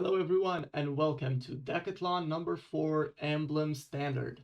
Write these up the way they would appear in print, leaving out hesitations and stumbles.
Hello everyone and welcome to Decathlon number 4 Emblem Standard.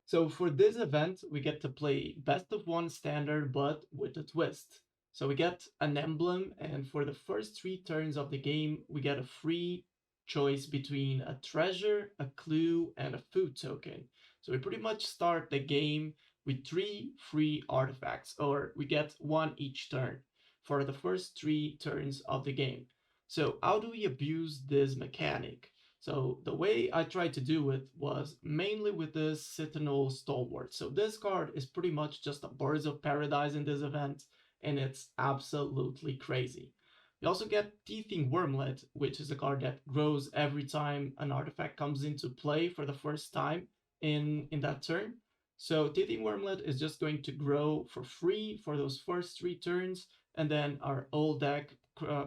So for this event we get to play best of one standard but with a twist. So we get an emblem and for the first 3 turns of the game we get a free choice between a treasure, a clue and a food token. So we pretty much start the game with 3 free artifacts, or we get 1 each turn for the first 3 turns of the game. So how do we abuse this mechanic? So the way I tried to do it was mainly with this Citanul Stalwart. So this card is pretty much just a Birds of Paradise in this event, and it's absolutely crazy. We also get Teething Wurmlet, which is a card that grows every time an artifact comes into play for the first time in that turn. So Teething Wurmlet is just going to grow for free for those first 3 turns, and then our old deck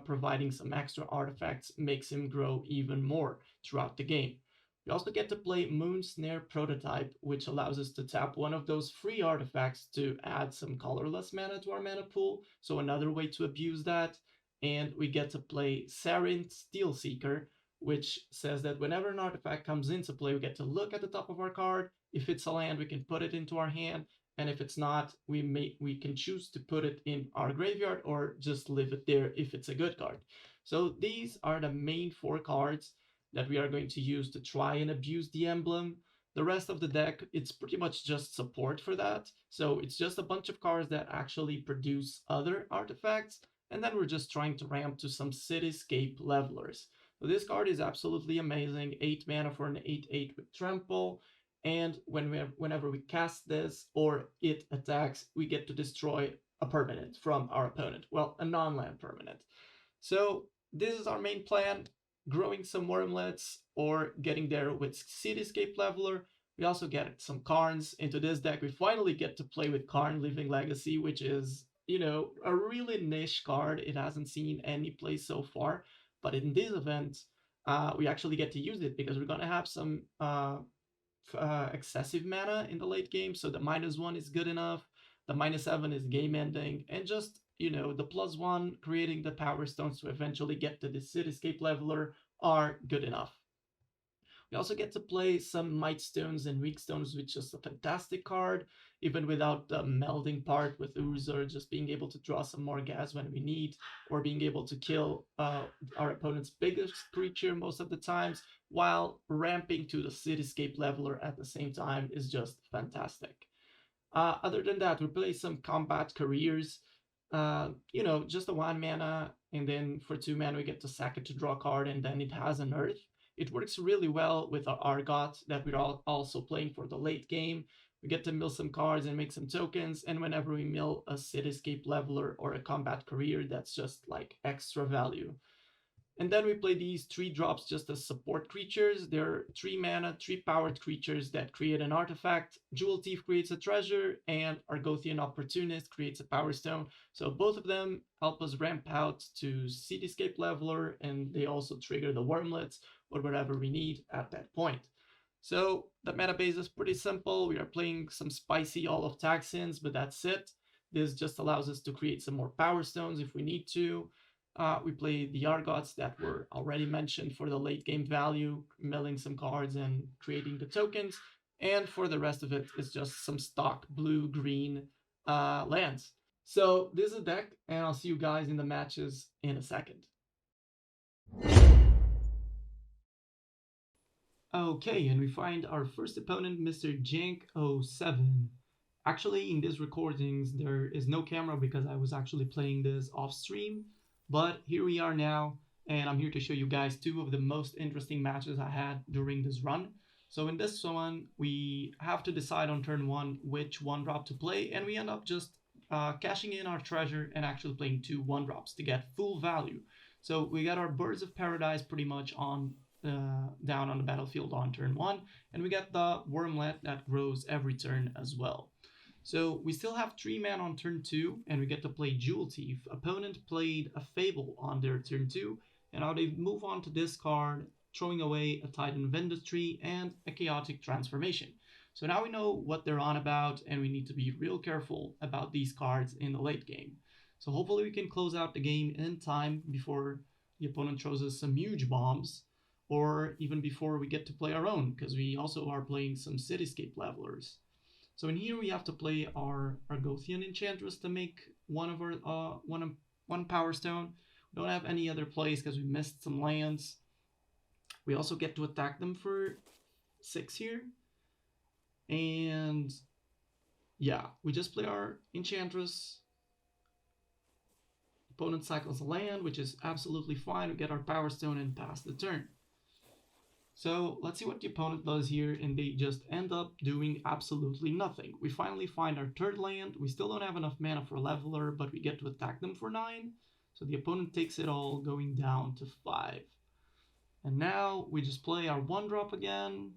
providing some extra artifacts makes him grow even more throughout the game. We also get to play Moonsnare Prototype, which allows us to tap one of those free artifacts to add some colorless mana to our mana pool, so another way to abuse that. And we get to play Sarinth Steelseeker, which says that whenever an artifact comes into play, we get to look at the top of our card. If it's a land, we can put it into our hand, and if it's not, we can choose to put it in our graveyard or just leave it there if it's a good card. So these are the main 4 cards that we are going to use to try and abuse the emblem. The rest of the deck, it's pretty much just support for that. So it's just a bunch of cards that actually produce other artifacts, and then we're just trying to ramp to some Cityscape Levelers. So this card is absolutely amazing. 8 mana for an 8/8 with Trample. And whenever we cast this or it attacks, we get to destroy a permanent from our opponent. Well, a non-land permanent. So this is our main plan, growing some Wurmlets or getting there with Cityscape Leveler. We also get some Karns into this deck. We finally get to play with Karn Living Legacy, which is, a really niche card. It hasn't seen any play so far. But in this event, we actually get to use it because we're going to have some excessive mana in the late game, so the -1 is good enough, the -7 is game ending, and just, the +1 creating the power stones to eventually get to the Cityscape Leveler are good enough. We also get to play some Mightstones and Weakstones, which is a fantastic card, even without the melding part with Urza, just being able to draw some more gas when we need, or being able to kill our opponent's biggest creature most of the times, while ramping to the Cityscape Leveler at the same time is just fantastic. Other than that, we play some Combat Couriers, just a 1 mana, and then for 2 mana we get to sack it to draw a card, and then it has an Earth. It works really well with our Argoth that we're also playing for the late game. We get to mill some cards and make some tokens, and whenever we mill a Cityscape Leveler or a Combat Courier, that's just like extra value. And then we play these 3 drops just as support creatures. They're 3 mana, 3 powered creatures that create an artifact. Jewel Thief creates a treasure, and Argothian Opportunist creates a power stone. So both of them help us ramp out to Cityscape Leveler, and they also trigger the Wurmlets or whatever we need at that point. So the meta base is pretty simple. We are playing some spicy Hall of Tagsins, but that's it. This just allows us to create some more power stones if we need to. We play the Argoths that were already mentioned for the late game value, milling some cards and creating the tokens. And for the rest of it, it's just some stock blue-green lands. So this is a deck, and I'll see you guys in the matches in a second. Okay, and we find our first opponent, Mr. Jank07. Actually, in these recordings, there is no camera because I was actually playing this off stream. But here we are now, and I'm here to show you guys 2 of the most interesting matches I had during this run. So in this one, we have to decide on turn 1 which 1-drop to play, and we end up just cashing in our treasure and actually playing 2 1-drops to get full value. So we got our Birds of Paradise pretty much on down on the battlefield on turn 1, and we got the Wurmlet that grows every turn as well. So we still have 3 mana on turn 2, and we get to play Jewel Thief. Opponent played a Fable on their turn 2, and now they move on to this card, throwing away a Titan of Industry and a Chaotic Transformation. So now we know what they're on about, and we need to be real careful about these cards in the late game. So hopefully we can close out the game in time before the opponent throws us some huge bombs. or even before we get to play our own, because we also are playing some Cityscape Levelers. So in here we have to play our Argothian Enchantress to make one of our one Power Stone. We don't have any other plays because we missed some lands. We also get to attack them for 6 here. And yeah, we just play our Enchantress. Opponent cycles a land, which is absolutely fine. We get our Power Stone and pass the turn. So let's see what the opponent does here, and they just end up doing absolutely nothing. We finally find our third land. We still don't have enough mana for Leveler, but we get to attack them for 9. So the opponent takes it all, going down to 5. And now we just play our 1-drop again,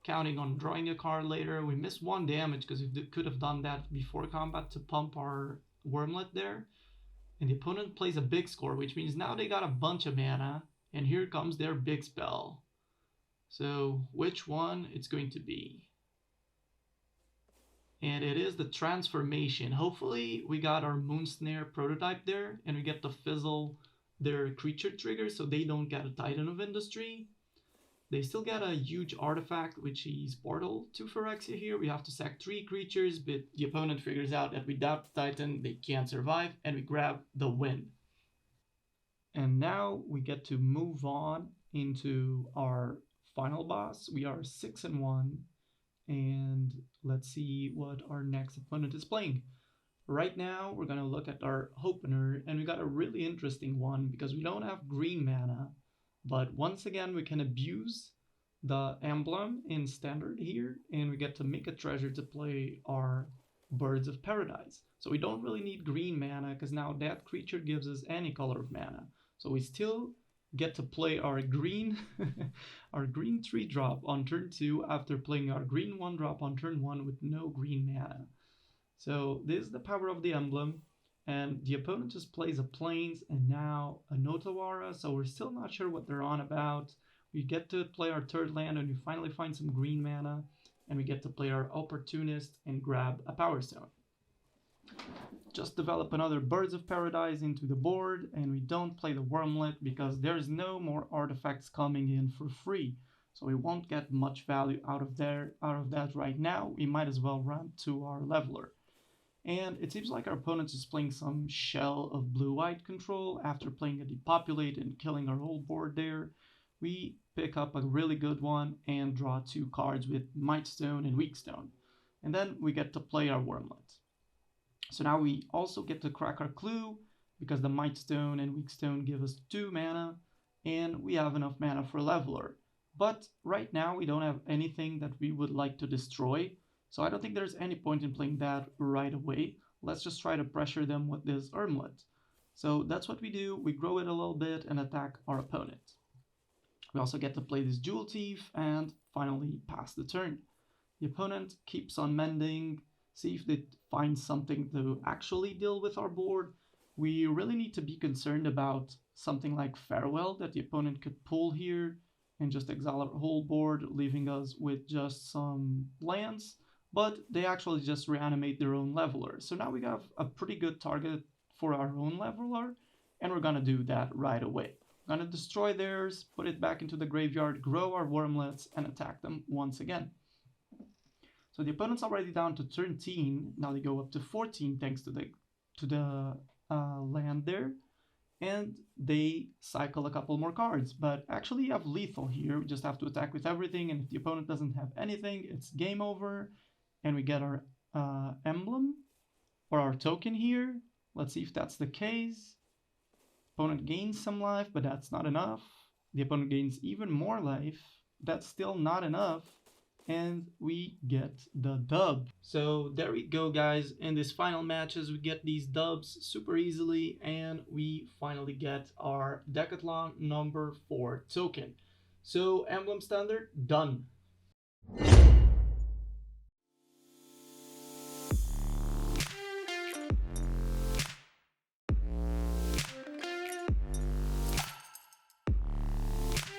counting on drawing a card later. We miss 1 damage because we could have done that before combat to pump our Wurmlet there. And the opponent plays a big score, which means now they got a bunch of mana, and here comes their big spell. So which one it's going to be? And it is the transformation. Hopefully we got our Moonsnare Prototype there, and we get to fizzle their creature triggers so they don't get a Titan of Industry. They still get a huge artifact, which is Portal to Phyrexia here. We have to sack 3 creatures, but the opponent figures out that without the Titan they can't survive, and we grab the win. And now we get to move on into our final boss. We are 6-1, and let's see what our next opponent is playing. Right now, we're going to look at our opener, and we got a really interesting one because we don't have green mana, but once again, we can abuse the emblem in standard here, and we get to make a treasure to play our Birds of Paradise. So we don't really need green mana because now that creature gives us any color of mana. So we still get to play our green our green 3-drop on turn 2 after playing our green 1-drop on turn 1 with no green mana. So this is the power of the emblem, and the opponent just plays a Plains and now an Otawara, so we're still not sure what they're on about. We get to play our 3rd land and we finally find some green mana, and we get to play our Opportunist and grab a Power Stone. Just develop another Birds of Paradise into the board, and we don't play the Wurmlet because there's no more artifacts coming in for free. So we won't get much value out of that right now. We might as well run to our Leveler. And it seems like our opponent is playing some shell of blue-white control after playing a Depopulate and killing our whole board there. We pick up a really good one and draw 2 cards with Mightstone and Weakstone. And then we get to play our Wurmlet. So now we also get to crack our clue because the Mightstone and Weakstone give us 2 mana, and we have enough mana for Leveler. But right now we don't have anything that we would like to destroy, so I don't think there's any point in playing that right away. Let's just try to pressure them with this Wurmlet. So that's what we do. We grow it a little bit and attack our opponent. We also get to play this Jewel Thief and finally pass the turn. The opponent keeps on mending, see if they find something to actually deal with our board. We really need to be concerned about something like Farewell that the opponent could pull here and just exile our whole board, leaving us with just some lands, but they actually just reanimate their own Leveler. So now we have a pretty good target for our own Leveler, and we're gonna do that right away. We're gonna destroy theirs, put it back into the graveyard, grow our Wurmlets, and attack them once again. So the opponent's already down to 13. Now they go up to 14 thanks to the land there. And they cycle a couple more cards. But actually you have lethal here. We just have to attack with everything. And if the opponent doesn't have anything, it's game over. And we get our emblem or our token here. Let's see if that's the case. Opponent gains some life, but that's not enough. The opponent gains even more life. That's still not enough. And we get the dub. So there we go, guys. In these final matches, we get these dubs super easily, and we finally get our Decathlon number 4 token. So Emblem Standard, done.